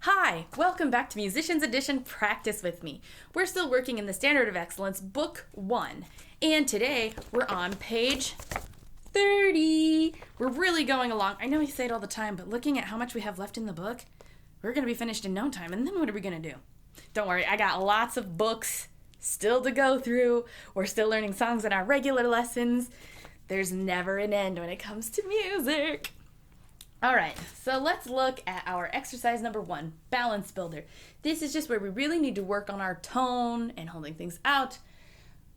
Hi, welcome back to Musicians Edition Practice with Me. We're still working in the Standard of Excellence, Book 1, and today we're on page 30. We're really going along. I know we say it all the time, but looking at how much we have left in the book, we're going to be finished in no time, and then what are we going to do? Don't worry, I got lots of books still to go through. We're still learning songs in our regular lessons. There's never an end when it comes to music. All right, so let's look at our exercise number 1, balance builder. This is just where we really need to work on our tone and holding things out.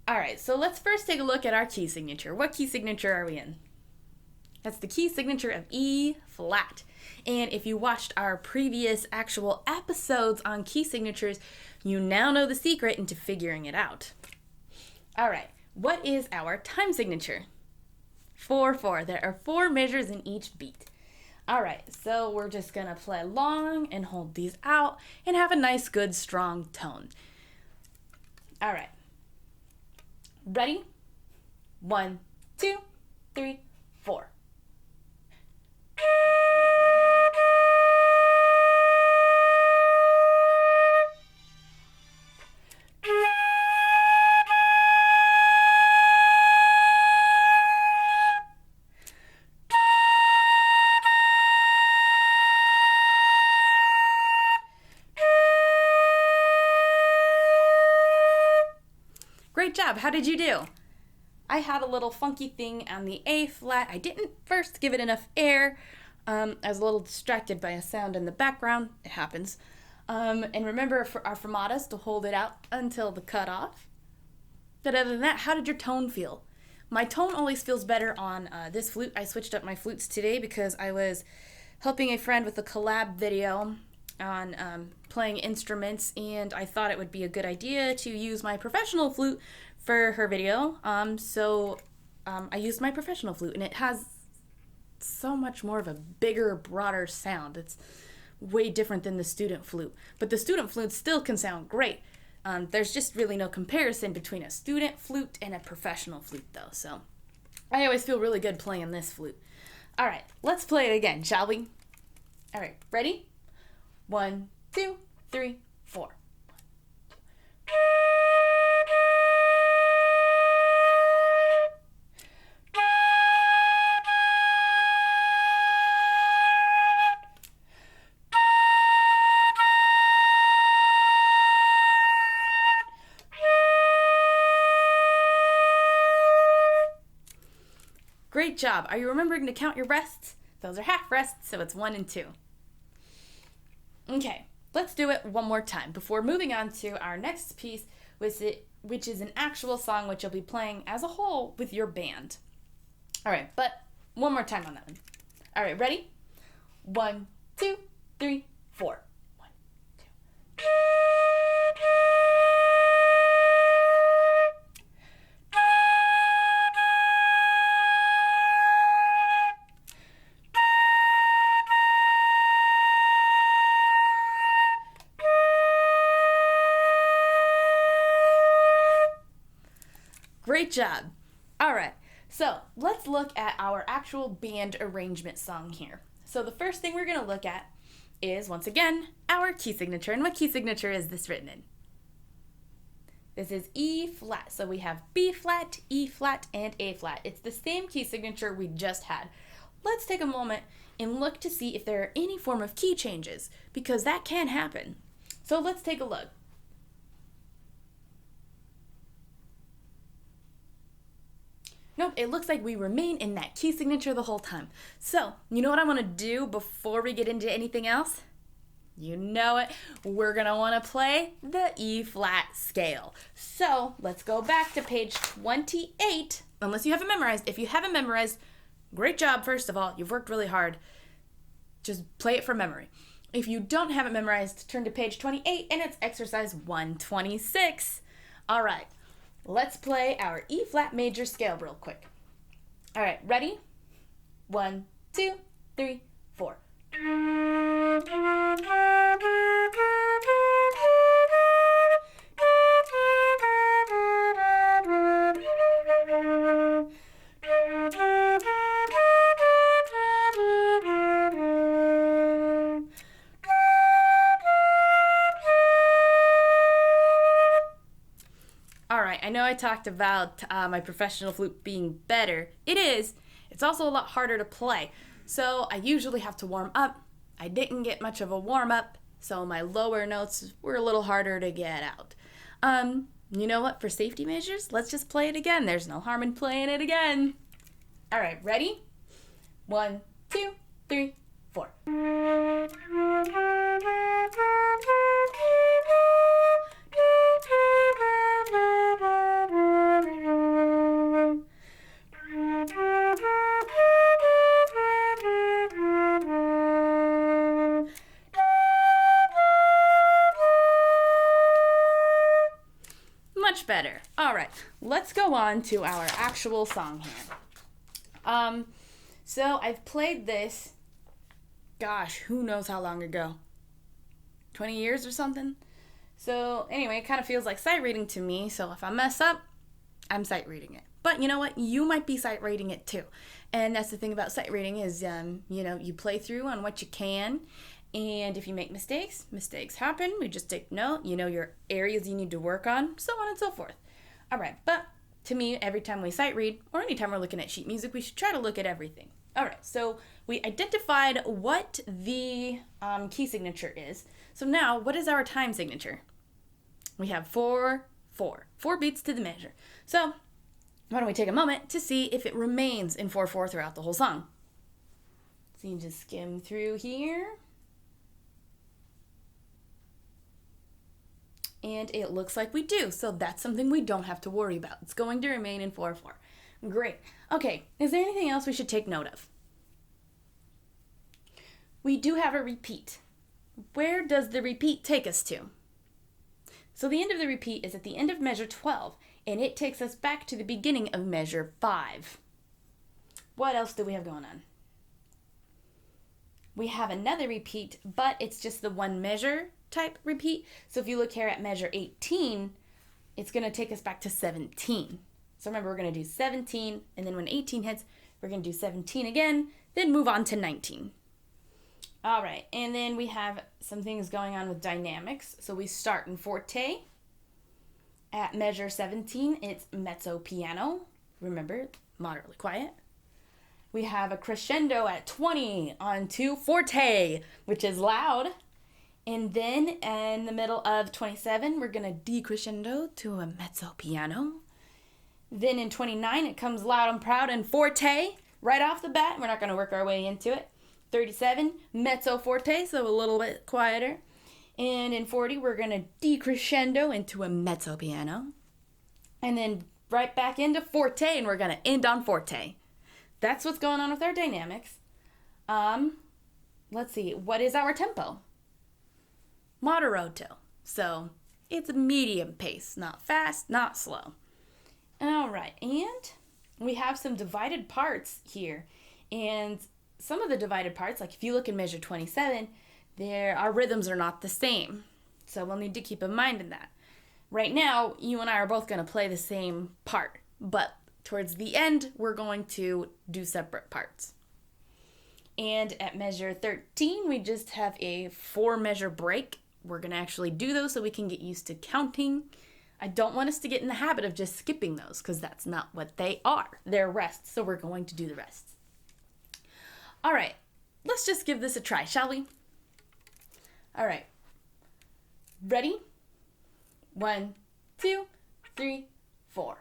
All right, so let's first take a look at our key signature. What key signature are we in? That's the key signature of E flat. And if you watched our previous actual episodes on key signatures, you now know the secret into figuring it out. All right, what is our time signature? 4/4. There are 4 measures in each beat. All right, so we're just gonna play long and hold these out and have a nice, good, strong tone. All right, ready? 1, 2, 3, 4. Great job. How did you do? I had a little funky thing on the A flat. I didn't first give it enough air. I was a little distracted by a sound in the background. It happens. And remember for our fermatas to hold it out until the cutoff. But other than that, how did your tone feel? My tone always feels better on this flute. I switched up my flutes today because I was helping a friend with a collab video on playing instruments, and I thought it would be a good idea to use my professional flute for her video. So I used my professional flute, and it has so much more of a bigger, broader sound. It's way different than the student flute, but the student flute still can sound great. There's just really no comparison between a student flute and a professional flute, though, so I always feel really good playing this flute. All right, let's play it again, shall we? All right, ready? 1, 2, 3, 4. Great job. Are you remembering to count your rests? Those are half rests, so it's 1 and 2. Okay, let's do it one more time before moving on to our next piece, which is an actual song which you'll be playing as a whole with your band. All right, but one more time on that one. All right, ready? 1, 2, 3, 4. 1, 2. Great job. All right, so let's look at our actual band arrangement song here. So the first thing we're going to look at is, once again, our key signature. And what key signature is this written in? This is E flat. So we have B flat, E flat, and A flat. It's the same key signature we just had. Let's take a moment and look to see if there are any form of key changes, because that can happen. So let's take a look. Nope, it looks like we remain in that key signature the whole time. So, you know what I want to do before we get into anything else? You know it. We're going to want to play the E flat scale. So, let's go back to page 28, unless you have it memorized. If you haven't memorized, great job, first of all. You've worked really hard. Just play it from memory. If you don't have it memorized, turn to page 28, and it's exercise 126. All right. Let's play our E flat major scale real quick. All right, ready? 1, 2, 3, 4. I know I talked about my professional flute being better. It is. It's also a lot harder to play. So I usually have to warm up. I didn't get much of a warm up, so my lower notes were a little harder to get out. You know what? For safety measures, let's just play it again. There's no harm in playing it again. All right, ready? 1, 2, 3, 4. Much better. All right, let's go on to our actual song here. So I've played this, gosh, who knows how long ago? 20 years or something? So anyway, it kind of feels like sight reading to me, so if I mess up, I'm sight reading it. But you know what? You might be sight reading it too. And that's the thing about sight reading is, you play through on what you can. And if you make mistakes, mistakes happen. We just take note. You know your areas you need to work on, so on and so forth. All right, but to me, every time we sight read, or anytime we're looking at sheet music, we should try to look at everything. All right, so we identified what the key signature is. So now, what is our time signature? We have 4, 4. 4 beats to the measure. So why don't we take a moment to see if it remains in 4, 4 throughout the whole song. So you just skim through here. And it looks like we do, so that's something we don't have to worry about. It's going to remain in 4, 4. Great. Okay, is there anything else we should take note of? We do have a repeat. Where does the repeat take us to? So the end of the repeat is at the end of measure 12, and it takes us back to the beginning of measure 5. What else do we have going on? We have another repeat, but it's just the one measure type repeat. So if you look here at measure 18, it's going to take us back to 17. So remember, we're going to do 17, and then when 18 hits, we're going to do 17 again, then move on to 19. All right, and then we have some things going on with dynamics. So we start in forte. At measure 17, it's mezzo piano. Remember, moderately quiet. We have a crescendo at 20 onto forte, which is loud. And then in the middle of 27, we're going to decrescendo to a mezzo piano. Then in 29, it comes loud and proud and forte right off the bat. We're not going to work our way into it. 37, mezzo forte, so a little bit quieter. And in 40, we're going to decrescendo into a mezzo piano. And then right back into forte, and we're going to end on forte. That's what's going on with our dynamics. Let's see, what is our tempo? Moderato. So it's a medium pace, not fast, not slow. All right, and we have some divided parts here. And some of the divided parts, like if you look in measure 27, our rhythms are not the same. So we'll need to keep in mind in that. Right now, you and I are both going to play the same part, but towards the end, we're going to do separate parts. And at measure 13, we just have a 4 measure break. We're going to actually do those so we can get used to counting. I don't want us to get in the habit of just skipping those because that's not what they are. They're rests, so we're going to do the rests. All right, let's just give this a try, shall we? All right, ready? 1, 2, 3, 4.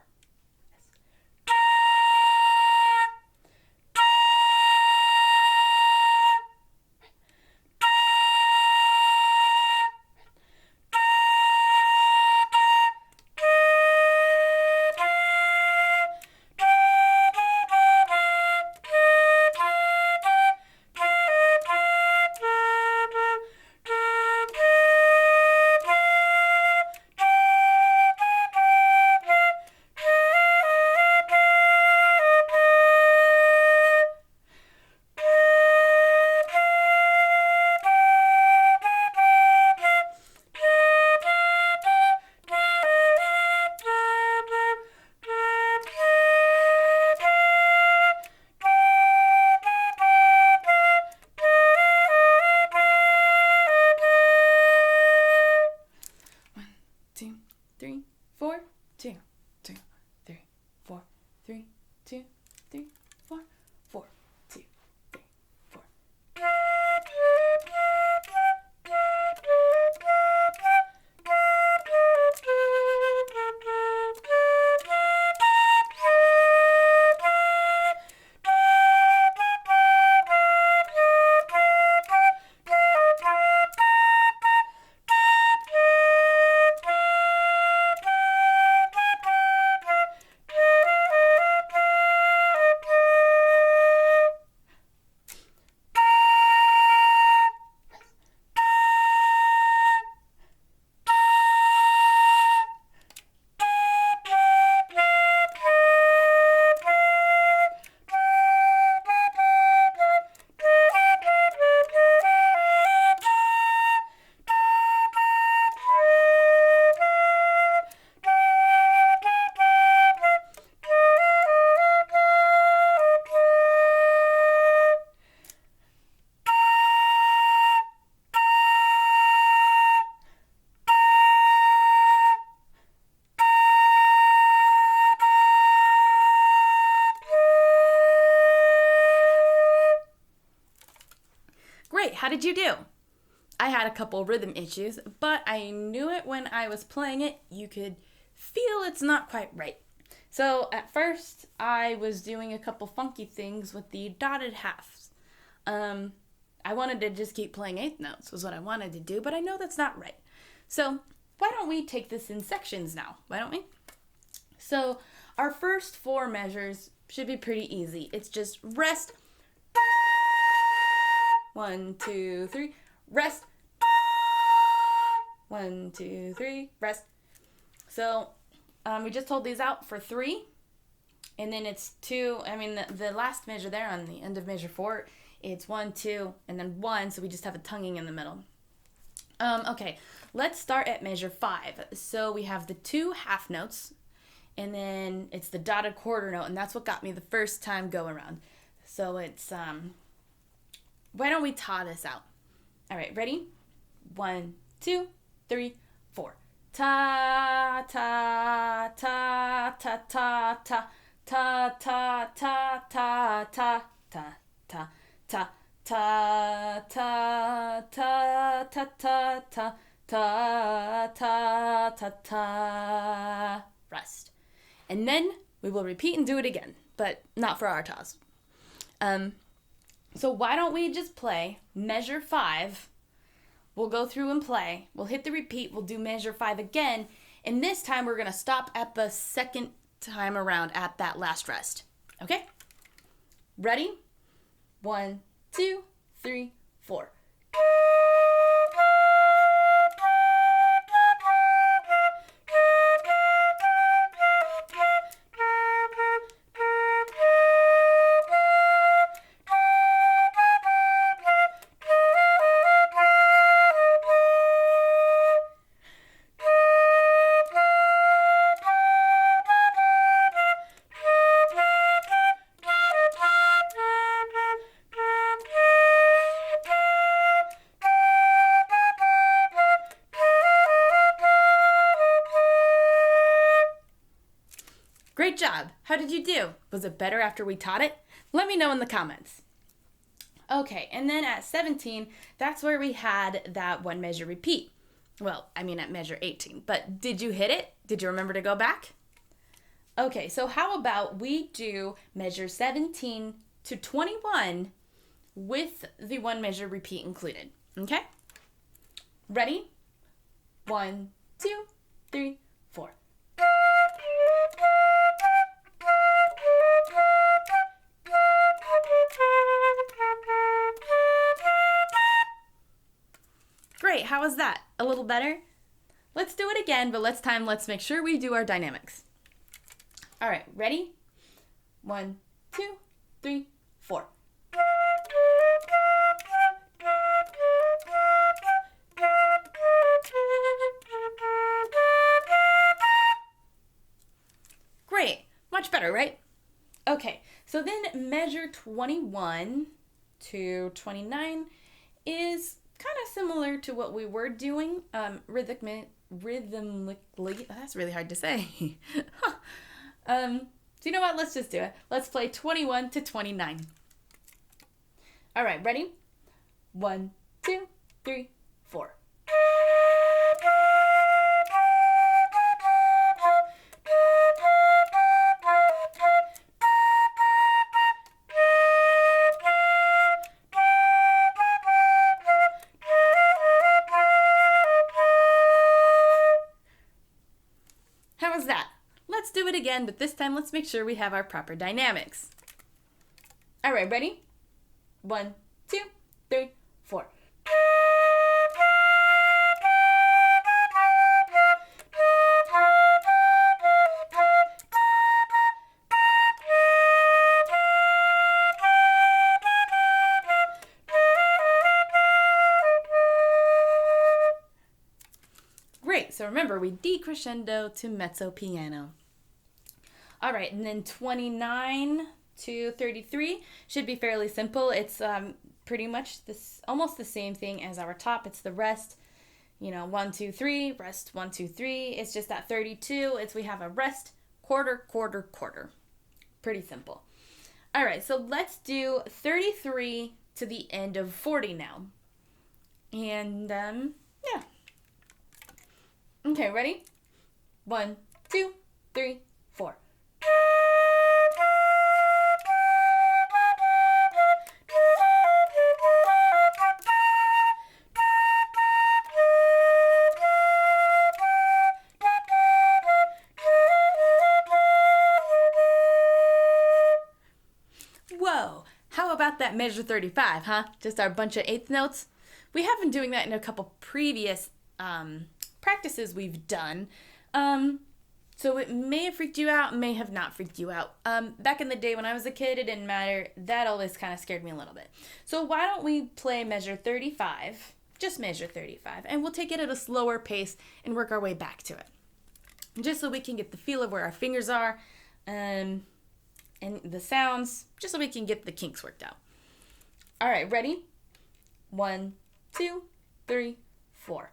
did you do? I had a couple rhythm issues, but I knew it when I was playing it. You could feel it's not quite right. So at first, I was doing a couple funky things with the dotted halves. I wanted to just keep playing eighth notes was what I wanted to do, but I know that's not right. So why don't we take this in sections now? Why don't we? So our first 4 measures should be pretty easy. It's just rest. 1, 2, 3. Rest. 1, 2, 3. Rest. So we just hold these out for 3. And then it's 2. I mean, the last measure there on the end of measure 4, it's 1, 2, and then 1. So we just have a tonguing in the middle. Okay, let's start at measure 5. So we have the 2 half notes, and then it's the dotted quarter note, and that's what got me the first time go around. So it's, why don't we ta this out? All right, ready? 1, 2, 3, 4. Ta, ta, ta, ta, ta, ta, ta, ta, ta, ta, ta, ta, ta, ta. Ta ta ta ta ta ta ta ta ta ta. Rest. And then we will repeat and do it again, but not for our tas. So why don't we just play measure 5? We'll go through and play. We'll hit the repeat. We'll do measure 5 again. And this time we're going to stop at the second time around at that last rest. Okay? Ready? 1, 2, 3, 4. Great job. How did you do? Was it better after we taught it? Let me know in the comments. Okay, and then at 17, that's where we had that 1 measure repeat. Well, I mean at measure 18, but did you hit it? Did you remember to go back? Okay, so how about we do measure 17 to 21 with the 1 measure repeat included, okay? Ready? 1, 2, 3, 4. Great, how was that? A little better? Let's do it again, but let's make sure we do our dynamics. All right, ready? 1, 2, 3, 4. Great, much better, right? Okay, so then measure 21 to 29 is kind of similar to what we were doing rhythmically. That's really hard to say. So you know what? Let's just do it. Let's play 21 to 29. All right, ready? 1, 2, 3, 4. How was that? Let's do it again, but this time let's make sure we have our proper dynamics. All right, ready? 1, 2, 3, 4. Great, so remember we decrescendo to mezzo piano. All right, and then 29 to 33 should be fairly simple. It's pretty much this, almost the same thing as our top. It's the rest, 1, 2, 3, rest, 1, 2, 3. It's just that 32, we have a rest, quarter, quarter, quarter. Pretty simple. All right, so let's do 33 to the end of 40 now. And, yeah. Okay, ready? 1, 2, 3, 4. Whoa, how about that measure 35, huh? Just our bunch of eighth notes. We have been doing that in a couple previous practices we've done. So it may have freaked you out, may have not freaked you out. Back in the day when I was a kid, it didn't matter. That always kind of scared me a little bit. So why don't we play measure 35, just measure 35, and we'll take it at a slower pace and work our way back to it. Just so we can get the feel of where our fingers are, and the sounds, just so we can get the kinks worked out. All right, ready? 1, 2, 3, 4.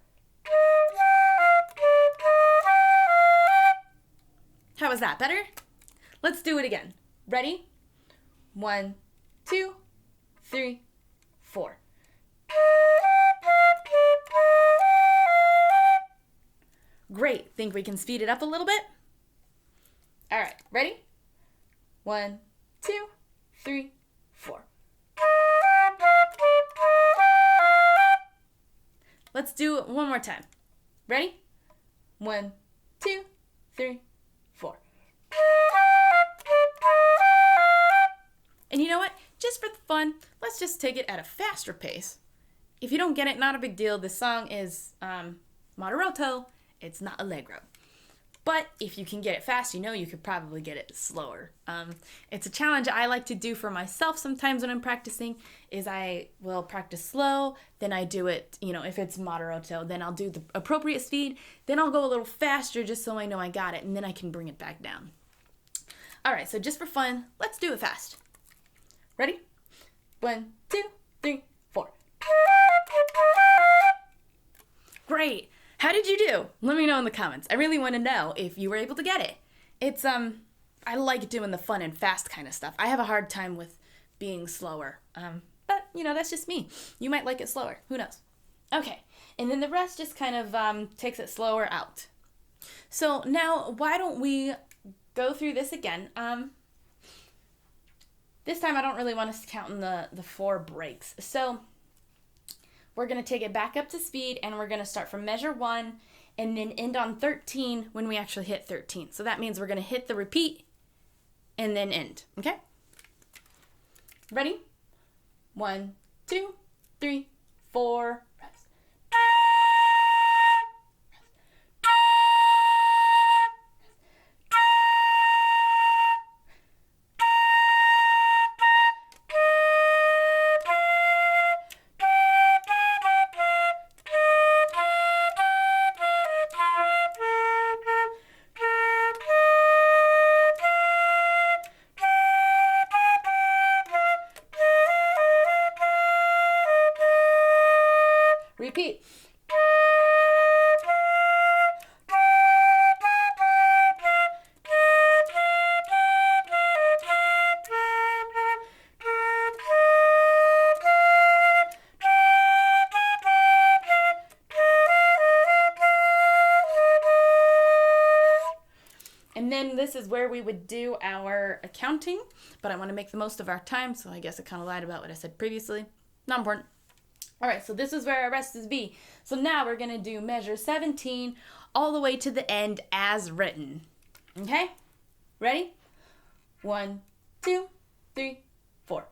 How was that? Better? Let's do it again. Ready? 1, 2, 3, 4. Great. Think we can speed it up a little bit? All right, ready? 1, 2, 3, 4. Let's do it one more time. Ready? 1, 2, 3, 4. And you know what? Just for the fun, let's just take it at a faster pace. If you don't get it, not a big deal. This song is moderato. It's not allegro. But if you can get it fast, you know you could probably get it slower. It's a challenge I like to do for myself sometimes when I'm practicing, is I will practice slow, then I do it, if it's moderato, then I'll do the appropriate speed, then I'll go a little faster just so I know I got it, and then I can bring it back down. All right, so just for fun, let's do it fast. Ready? 1, 2, 3, 4. Great. How did you do? Let me know in the comments. I really want to know if you were able to get it. It's, I like doing the fun and fast kind of stuff. I have a hard time with being slower. But, that's just me. You might like it slower. Who knows? Okay. And then the rest just kind of takes it slower out. So now, why don't we go through this again? This time I don't really want us to count in the 4 breaks. So we're going to take it back up to speed, and we're going to start from measure 1 and then end on 13 when we actually hit 13. So that means we're going to hit the repeat and then end. Okay? Ready? 1, 2, 3, 4. Rest. Repeat. And then this is where we would do our accounting, but I want to make the most of our time, so I guess I kind of lied about what I said previously. Not important. All right, so this is where our rest is B. So now we're going to do measure 17 all the way to the end as written. Okay? Ready? 1, 2, 3, 4.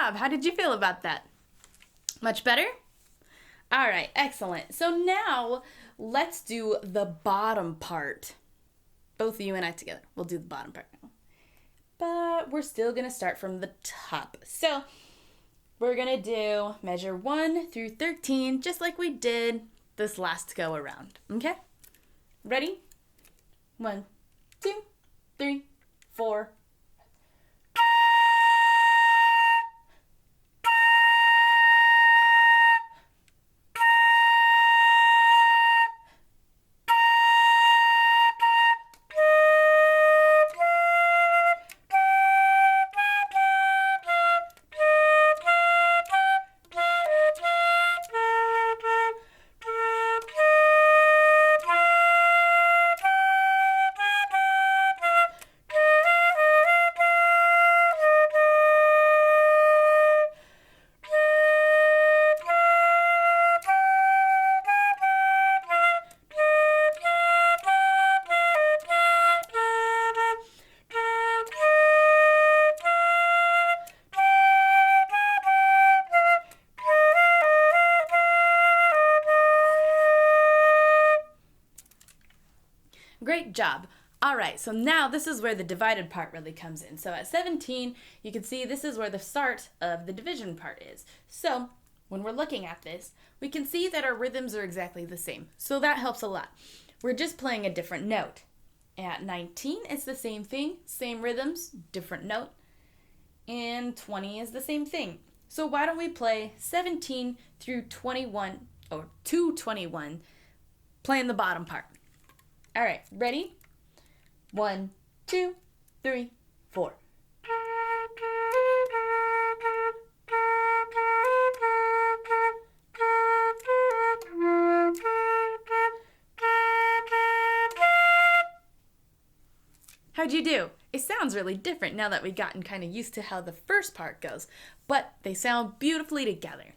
job. How did you feel about that? Much better? All right, excellent. So now let's do the bottom part. Both of you and I together. We'll do the bottom part now. But we're still going to start from the top. So we're going to do measure 1 through 13, just like we did this last go around. Okay? Ready? 1, 2, 3, 4. Great job. All right, so now this is where the divided part really comes in. So at 17, you can see this is where the start of the division part is. So when we're looking at this, we can see that our rhythms are exactly the same. So that helps a lot. We're just playing a different note. At 19, it's the same thing, same rhythms, different note. And 20 is the same thing. So why don't we play 17 through 21, or to 21, playing the bottom part. All right, ready? 1, 2, 3, 4. How'd you do? It sounds really different now that we've gotten kind of used to how the first part goes, but they sound beautifully together.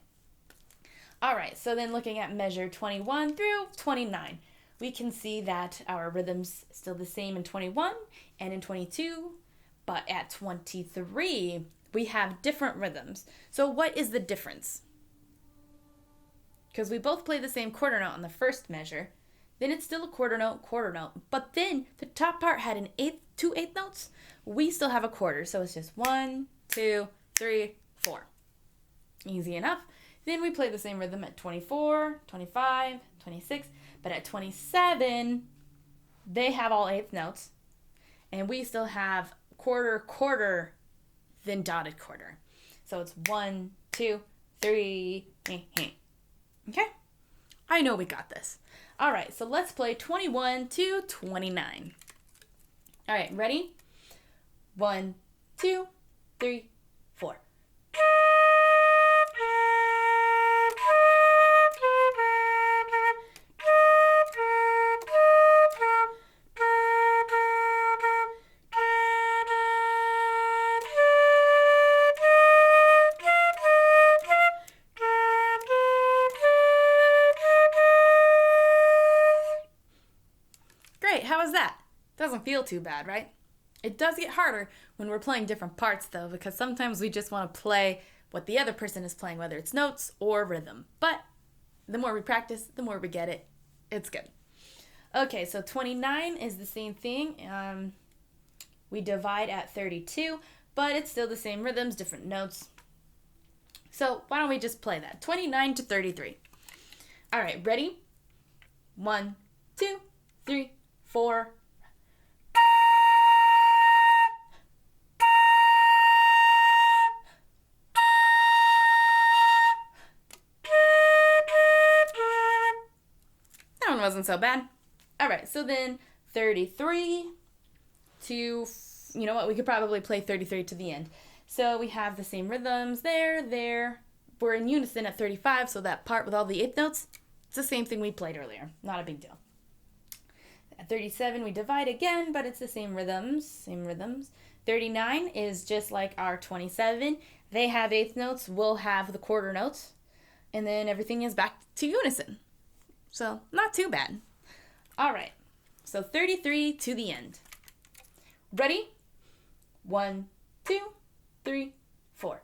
All right, so then looking at measure 21 through 29. We can see that our rhythm's still the same in 21 and in 22, but at 23, we have different rhythms. So what is the difference? Because we both play the same quarter note on the first measure, then it's still a quarter note, but then the top part had two eighth notes. We still have a quarter, so it's just 1, 2, 3, 4. Easy enough. Then we play the same rhythm at 24, 25, 26, but at 27, they have all eighth notes, and we still have quarter, then dotted quarter. So it's 1, 2, 3, okay? I know we got this. All right, so let's play 21 to 29. All right, ready? 1, 2, 3, 4. Great, how was that? Doesn't feel too bad, right? It does get harder when we're playing different parts though, because sometimes we just want to play what the other person is playing, whether it's notes or rhythm. But the more we practice, the more we get it. It's good. Okay, so 29 is the same thing. We divide at 32, but it's still the same rhythms, different notes. So why don't we just play that? 29 to 33. All right, ready? 1, 2, 3, 4. That one wasn't so bad. All right, so then 33 to, you know what, we could probably play 33 to the end. So we have the same rhythms there. We're in unison at 35, so that part with all the eighth notes, it's the same thing we played earlier. Not a big deal. At 37, we divide again, but it's the same rhythms. 39 is just like our 27. They have eighth notes, we'll have the quarter notes, and then everything is back to unison. So, not too bad. All right, so 33 to the end. Ready? 1, 2, 3, 4.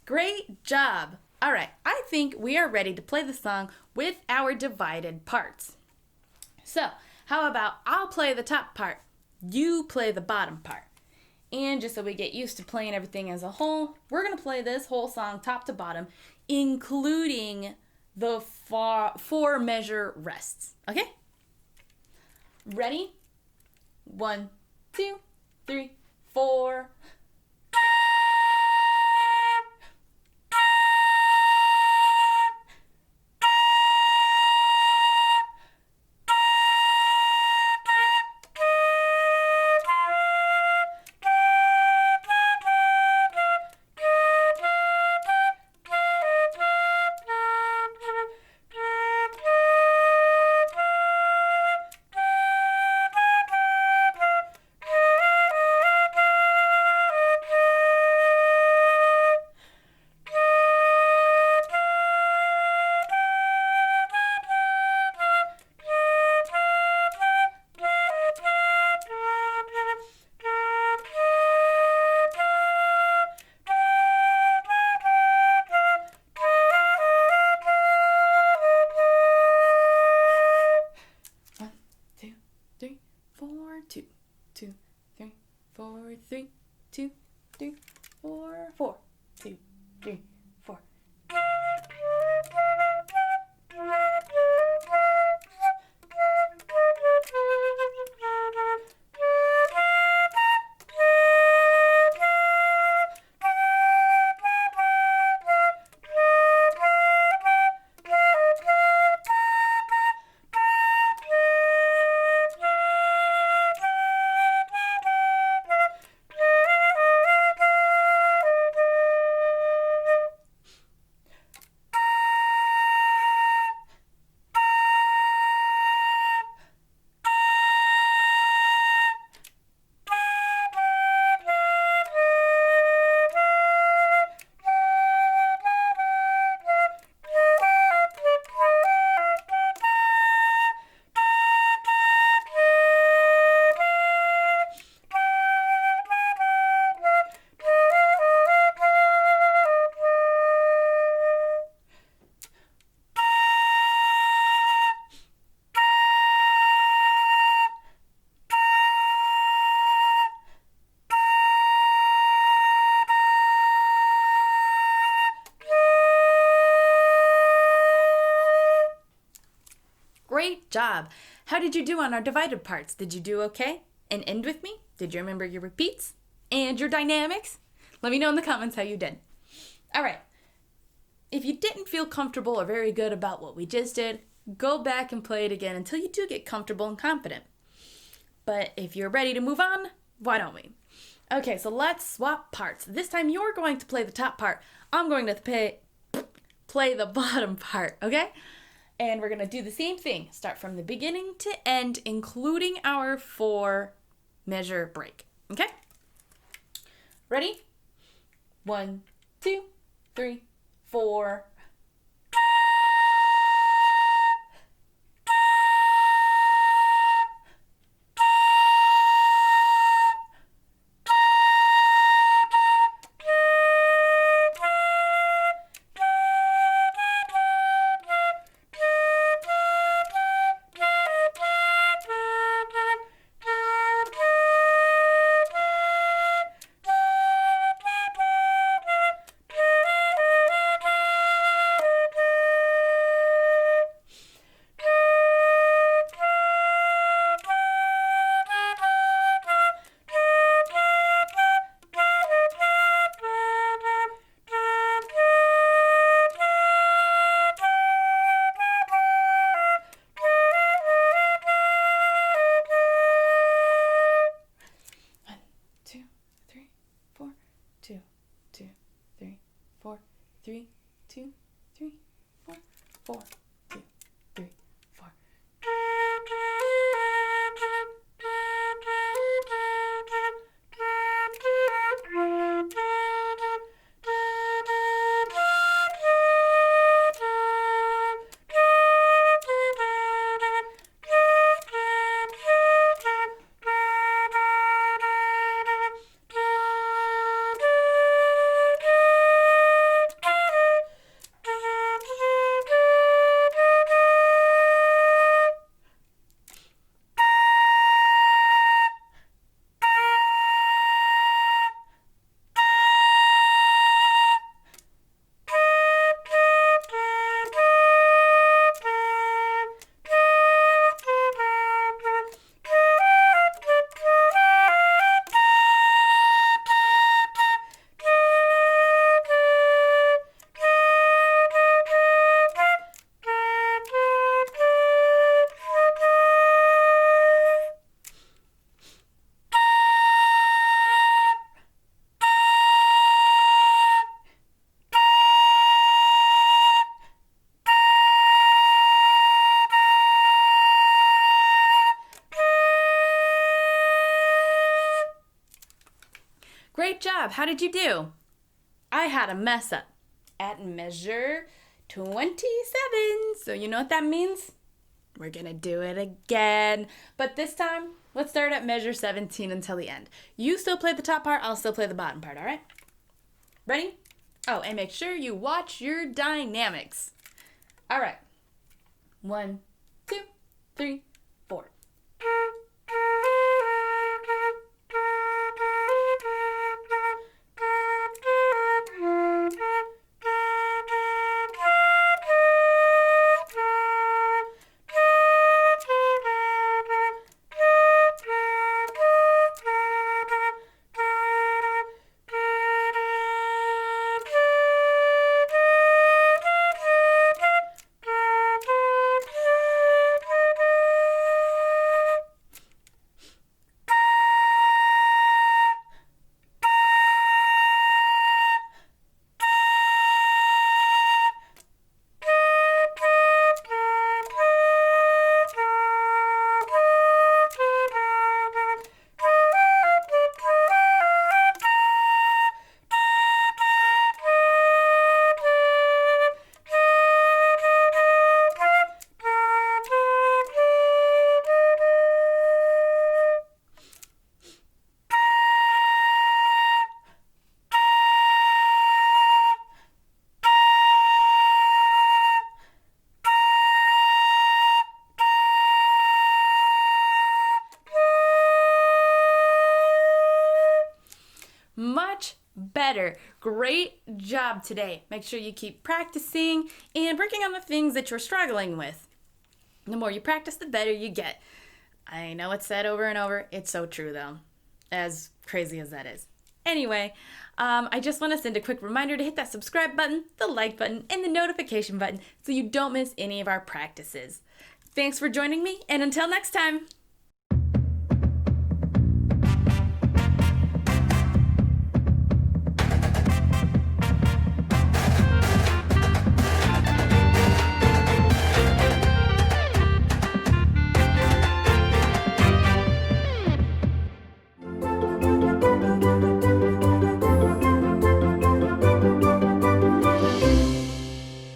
Great job. All right, I think we are ready to play the song with our divided parts. So, how about I'll play the top part, you play the bottom part. And just so we get used to playing everything as a whole, we're going to play this whole song top to bottom, including the four measure rests. Okay? Ready? 1, 2, 3, 4. Two, 3, 4, 3, 2, 3, 4, 4, 2, 3, 4. Great job. How did you do on our divided parts? Did you do okay? And end with me? Did you remember your repeats and your dynamics? Let me know in the comments how you did. All right. If you didn't feel comfortable or very good about what we just did, go back and play it again until you do get comfortable and confident. But if you're ready to move on, why don't we? Okay, so let's swap parts. This time you're going to play the top part. I'm going to play the bottom part, okay? And we're going to do the same thing. Start from the beginning to end, including our 4 measure break. Okay? Ready? 1, 2, 3, 4. 3, 2, 3, 4, 4, 2, 3, 4. Great job. How did you do? I had a mess up at measure 27. So you know what that means? We're going to do it again. But this time, let's start at measure 17 until the end. You still play the top part, I'll still play the bottom part, all right? Ready? Oh, and make sure you watch your dynamics. All right. 1, 2, 3, 4. Much better. Great job today. Make sure you keep practicing and working on the things that you're struggling with. The more you practice, the better you get. I know it's said over and over. It's so true, though, as crazy as that is. Anyway, I just want to send a quick reminder to hit that subscribe button, the like button, and the notification button so you don't miss any of our practices. Thanks for joining me, and until next time.